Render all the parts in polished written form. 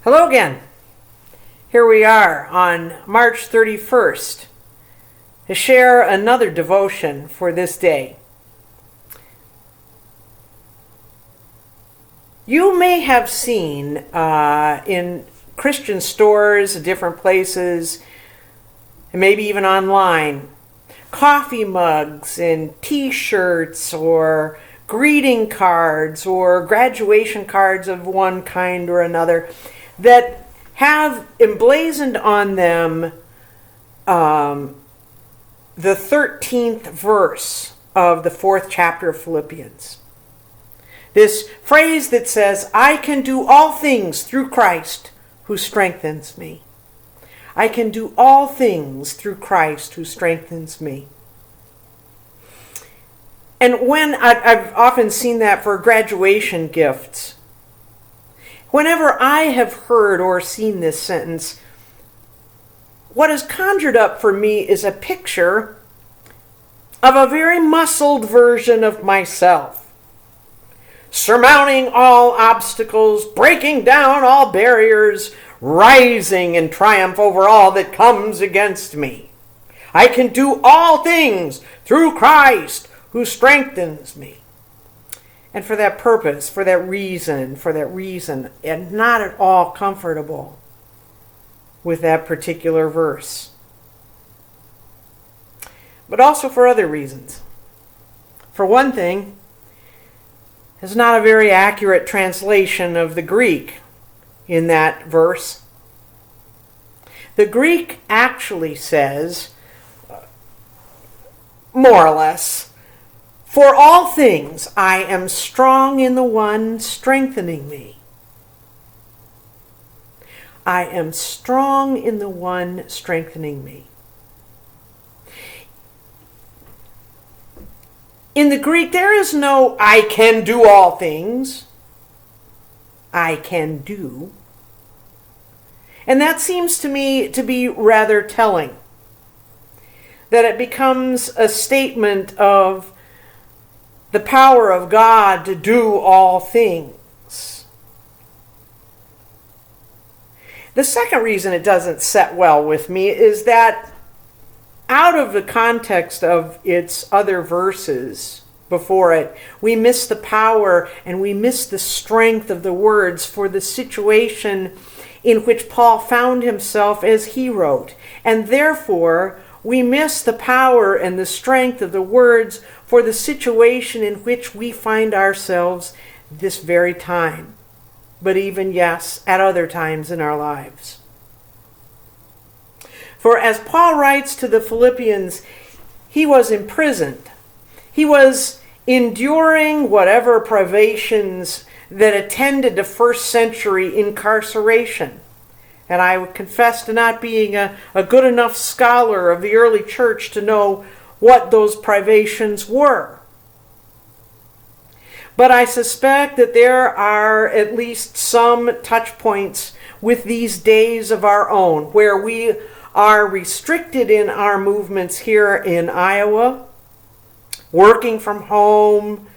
Hello again. Here we are on March 31st to share another devotion for this day. You may have seen in Christian stores, different places, and maybe even online, coffee mugs and t-shirts or greeting cards or graduation cards of one kind or another that have emblazoned on them the 13th verse of the 4th chapter of Philippians. This phrase that says, I can do all things through Christ who strengthens me. I can do all things through Christ who strengthens me. And when I've often seen that for graduation gifts, whenever I have heard or seen this sentence, what is conjured up for me is a picture of a very muscled version of myself, surmounting all obstacles, breaking down all barriers, rising in triumph over all that comes against me. I can do all things through Christ who strengthens me. And for that purpose, for that reason, and not at all comfortable with that particular verse. But also for other reasons. For one thing, it's not a very accurate translation of the Greek in that verse. The Greek actually says, more or less, for all things, I am strong in the one strengthening me. I am strong in the one strengthening me. In the Greek, there is no I can do all things. I can do. And that seems to me to be rather telling. That it becomes a statement of the power of God to do all things. The second reason it doesn't set well with me is that out of the context of its other verses before it, we miss the power and we miss the strength of the words for the situation in which Paul found himself as he wrote. And therefore, we miss the power and the strength of the words for the situation in which we find ourselves this very time. But even, yes, at other times in our lives. For as Paul writes to the Philippians, he was imprisoned. He was enduring whatever privations that attended the first century incarceration. And I would confess to not being a good enough scholar of the early church to know what those privations were. But I suspect that there are at least some touch points with these days of our own, where we are restricted in our movements here in Iowa, working from home,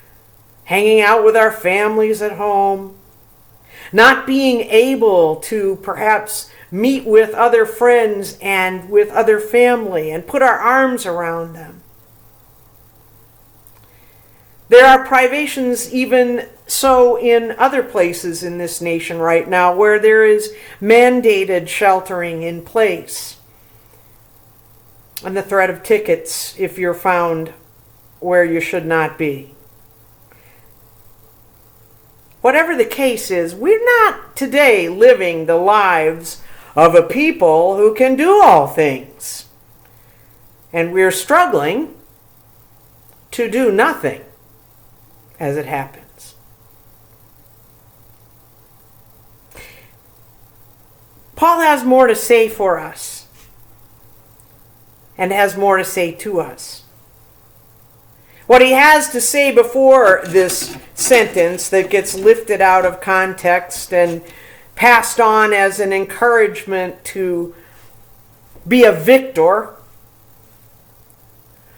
hanging out with our families at home, not being able to perhaps meet with other friends and with other family and put our arms around them. There are privations even so in other places in this nation right now where there is mandated sheltering in place and the threat of tickets if you're found where you should not be. Whatever the case is, we're not today living the lives of a people who can do all things. And we're struggling to do nothing as it happens. Paul has more to say for us and has more to say to us. What he has to say before this sentence that gets lifted out of context and passed on as an encouragement to be a victor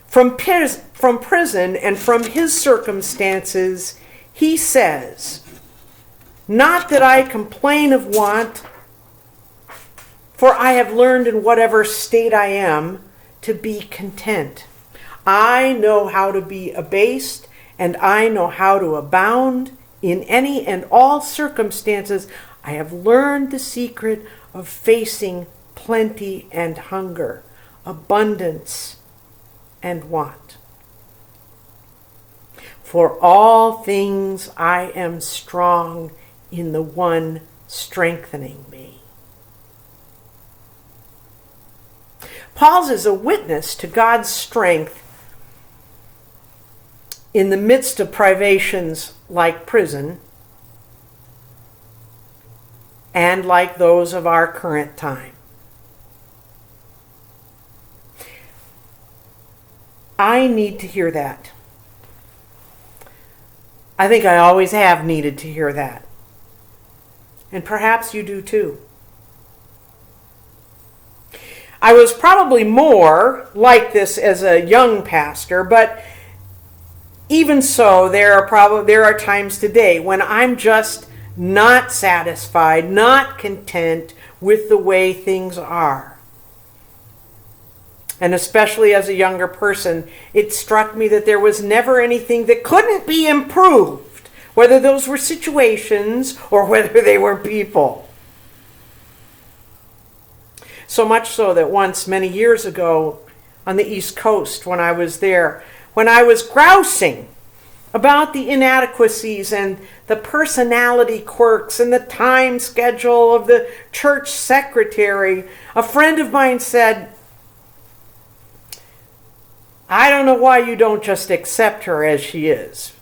from prison and from his circumstances, he says, Not that I complain of want, For I have learned in whatever state I am to be content. I know how to be abased, and I know how to abound. In any and all circumstances, I have learned the secret of facing plenty and hunger, abundance and want. For all things I am strong in the one strengthening me. Paul's is a witness to God's strength in the midst of privations like prison and like those of our current time. I need to hear that. I think I always have needed to hear that. And perhaps you do too. I was probably more like this as a young pastor, but even so, there are times today when I'm just not satisfied, not content with the way things are. And especially as a younger person, it struck me that there was never anything that couldn't be improved, whether those were situations or whether they were people. So much so that once, many years ago, on the East Coast, when I was there, when I was grousing about the inadequacies and the personality quirks and the time schedule of the church secretary, a friend of mine said, "I don't know why you don't just accept her as she is,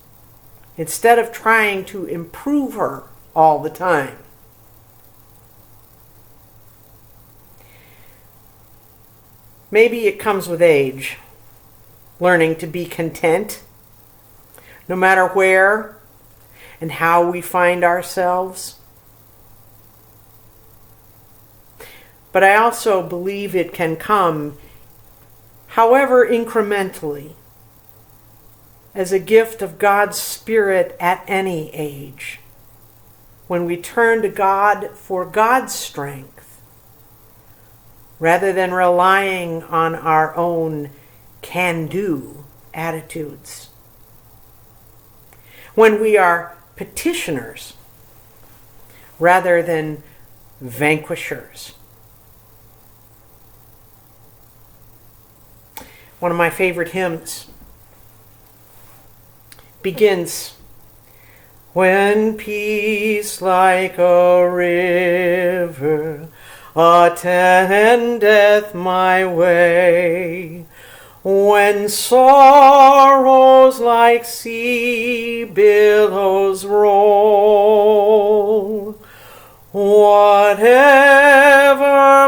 instead of trying to improve her all the time." Maybe it comes with age, learning to be content, no matter where and how we find ourselves. But I also believe it can come, however incrementally, as a gift of God's Spirit at any age, when we turn to God for God's strength, rather than relying on our own can-do attitudes. When we are petitioners rather than vanquishers. One of my favorite hymns begins, "When peace like a river attendeth my way, when sorrows like sea billows roll, whatever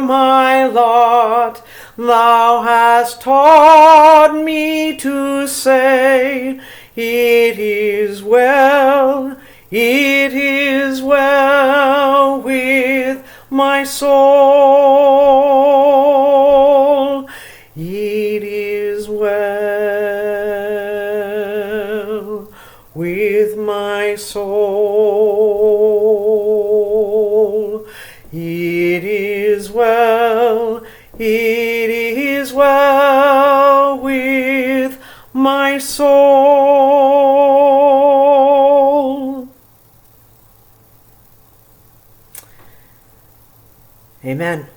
my lot, thou hast taught me to say, it is well with my soul. It is well with my soul. It is well with my soul. Amen.